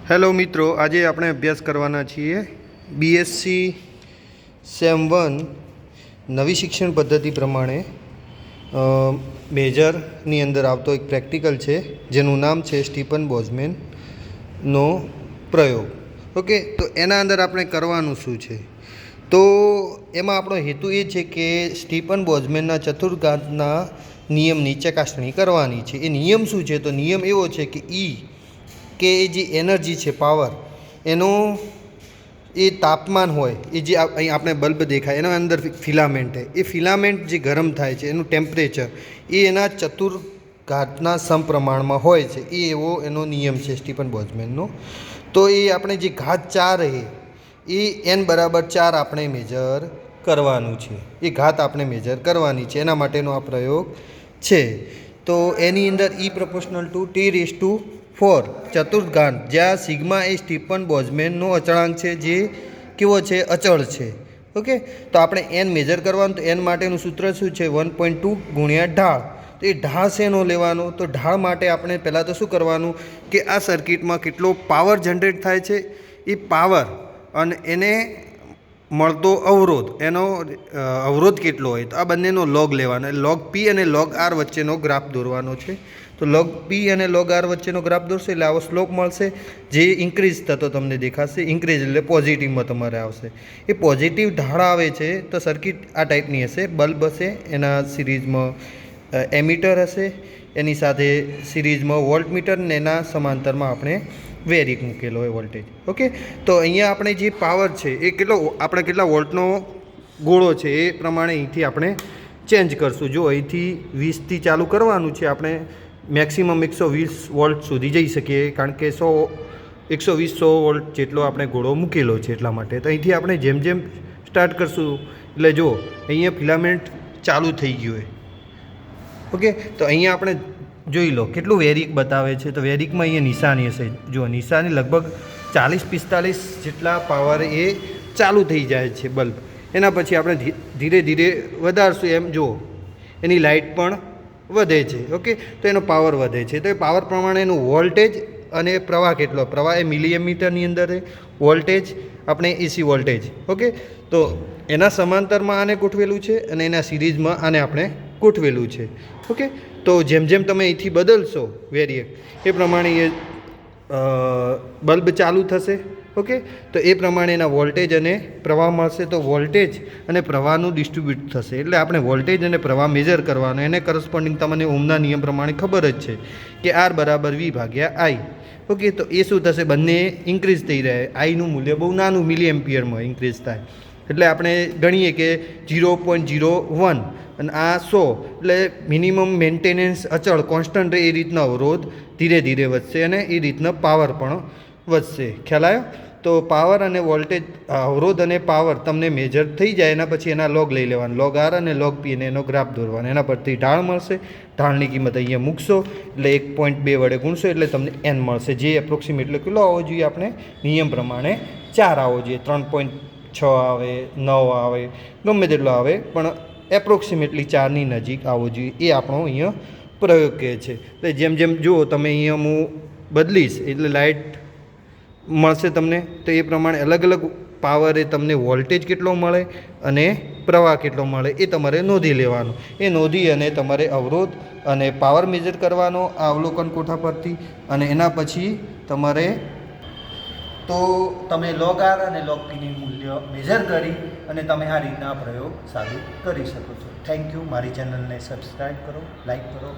Hello મિત્રો, આજે આપણે અભ્યાસ કરવાના છીએ બીએસસી સેમ 1 નવી શિક્ષણ પદ્ધતિ પ્રમાણે મેજરની અંદર આવતો એક પ્રેક્ટિકલ છે જેનું નામ છે સ્ટીફન બોઝમેનનો પ્રયોગ. ઓકે, તો એના અંદર આપણે કરવાનું શું છે? તો એમાં આપણો હેતુ એ છે કે સ્ટીફન બોઝમેનના ચતુર્ઘાતના નિયમની ચકાસણી કરવાની છે. એ નિયમ શું છે? તો નિયમ એવો છે કે કે એ જે એનર્જી છે, પાવર, એનો એ તાપમાન હોય, એ જે અહીં આપણે બલ્બ દેખાય એના અંદર ફિલામેન્ટ છે, એ ફિલામેન્ટ જે ગરમ થાય છે એનું ટેમ્પરેચર એ એના ચતુર્ઘાતના સમપ્રમાણમાં હોય છે. એ એવો એનો નિયમ છે સ્ટીફન બોઝમેનનો. તો એ આપણે જે ઘાત 4 એ n બરાબર 4 આપણે મેજર કરવાનું છે. એ ઘાત આપણે મેજર કરવાની છે, એના માટેનો આ પ્રયોગ છે. તો એની અંદર E = T⁴ ચતુર્ઘાત, જ્યાં સિગ્મા એ સ્ટીફન બોઝમેનનો અચળાંક છે, જે કેવો છે? અચળ છે. ઓકે, તો આપણે n મેજર કરવાનું. તો n માટેનું સૂત્ર શું છે? 1.2 ગુણ્યા ઢાળ. તો એ ઢાળ શેનો લેવાનો? તો ઢાળ માટે આપણે પહેલાં તો શું કરવાનું કે આ સર્કિટમાં કેટલો પાવર જનરેટ થાય છે એ પાવર અને એને મળતો અવરોધ, એનો અવરોધ કેટલો હોય તો આ બંનેનો લોગ લેવાનો. લોગ પી અને લોગ આર વચ્ચેનો ગ્રાફ દોરવાનો છે. તો લોગ પી અને લોગ આર વચ્ચેનો ગ્રાફ દોરશે એટલે આવો સ્લોપ મળશે, જે ઇન્ક્રીઝ થતો તમને દેખાશે. ઇન્ક્રીઝ એટલે પોઝિટિવમાં તમારે આવશે. એ પોઝિટિવ ઢાળ આવે છે તો સર્કિટ આ ટાઈપની હશે. બલ્બ હશે, એના સિરીઝમાં એમીટર હશે, એની સાથે સિરીઝમાં વોલ્ટમીટર, ને એના સમાંતરમાં આપણે વેરિક મૂકેલો હોય વોલ્ટેજ. ઓકે, તો અહીંયા આપણે જે પાવર છે એ કેટલા વોલ્ટનો ગોળો છે એ પ્રમાણે અહીંથી આપણે ચેન્જ કરશું. જો અહીંથી 20થી ચાલુ કરવાનું છે, આપણે મેક્સિમમ 120 વોલ્ટ સુધી જઈ શકીએ, કારણ કે 120 વોલ્ટ જેટલો આપણે ગોળો મૂકેલો છે એટલા માટે. તો અહીંથી આપણે જેમ જેમ સ્ટાર્ટ કરશું એટલે જો અહીંયા ફિલામેન્ટ ચાલુ થઈ ગયું હોય. ઓકે, તો અહીંયા આપણે જોઈ લો કેટલું વેરિક બતાવે છે. તો વેરિકમાં અહીંયા નિશાની હશે. જો નિશાની લગભગ 40-45 જેટલા પાવર એ ચાલુ થઈ જાય છે બલ્બ. એના પછી આપણે ધીરે ધીરે વધારશું એમ જો એની લાઇટ પણ વધે છે. ઓકે, તો એનો પાવર વધે છે. તો એ પાવર પ્રમાણે એનું વોલ્ટેજ અને પ્રવાહ કેટલો? પ્રવાહ એ મિલીએમીટરની અંદર છે, વોલ્ટેજ આપણે એસી વોલ્ટેજ. ઓકે, તો એના સમાંતરમાં આને ગોઠવેલું છે અને એના સિરીઝમાં આને આપણે ગોઠવેલું છે. ઓકે, તો જેમ જેમ તમે અહીંથી બદલશો વેરિએક એ પ્રમાણે એ બલ્બ ચાલુ થશે. ઓકે, તો એ પ્રમાણે એના વોલ્ટેજ અને પ્રવાહ મળશે. તો વોલ્ટેજ અને પ્રવાહનું ડિસ્ટ્રીબ્યુટ થશે. એટલે આપણે વોલ્ટેજ અને પ્રવાહ મેજર કરવાનો. એને કરસ્પોન્ડિંગ તમને ઓહમના નિયમ પ્રમાણે ખબર જ છે કે R = V/I. ઓકે, તો એ શું થશે? બંને ઇન્ક્રીઝ થઈ રહે. આઈનું મૂલ્ય બહુ નાનું મિલીએમ્પિયરમાં ઇન્ક્રીઝ થાય. એટલે આપણે ગણીએ કે 0.01 અને આ 100, એટલે મિનિમમ મેન્ટેનન્સ અચળ કોન્સ્ટન્ટ એ રીતના અવરોધ ધીરે ધીરે વધશે અને એ રીતના પાવર પણ વધશે. ખ્યાલ આવ્યો? તો પાવર અને વોલ્ટેજ, અવરોધ અને પાવર તમને મેજર થઈ જાય એના પછી એના લોગ લઈ લેવાનો, લોગ આર અને લોગ પી, અને એનો ગ્રાફ દોરવાનો. એના પરથી ઢાળ મળશે. ઢાળની કિંમત અહીંયા મૂકશો એટલે 1.2 વડે ગુણશો એટલે તમને n મળશે, જે એપ્રોક્સિમેટલી કેટલો આવવો જોઈએ? આપણે નિયમ પ્રમાણે 4 આવવો જોઈએ. 3.6 આવે, 9 આવે, ગમે તેટલો આવે, પણ એપ્રોક્સિમેટલી 4ની નજીક આવવો જોઈએ. એ આપણો અહીંયા પ્રયોગ કહે છે. એટલે જેમ જેમ જુઓ તમે અહીંયા હું બદલીશ એટલે લાઇટ મળશે તમને. તો એ પ્રમાણે અલગ અલગ પાવરે તમને વોલ્ટેજ કેટલો મળે અને પ્રવાહ કેટલો મળે એ તમારે નોંધી લેવાનો. એ નોંધી અને તમારે અવરોધ અને પાવર મેજર કરવાનો આ અવલોકન કોઠા પરથી. અને એના પછી તમે લોગ આર અને લોગ પીની મૂલ્ય મેજર કરી અને તમે આ રીતના પ્રયોગ સાબિત કરી શકો છો. Thank you. મારી ચેનલને સબસ્ક્રાઈબ કરો, લાઈક કરો.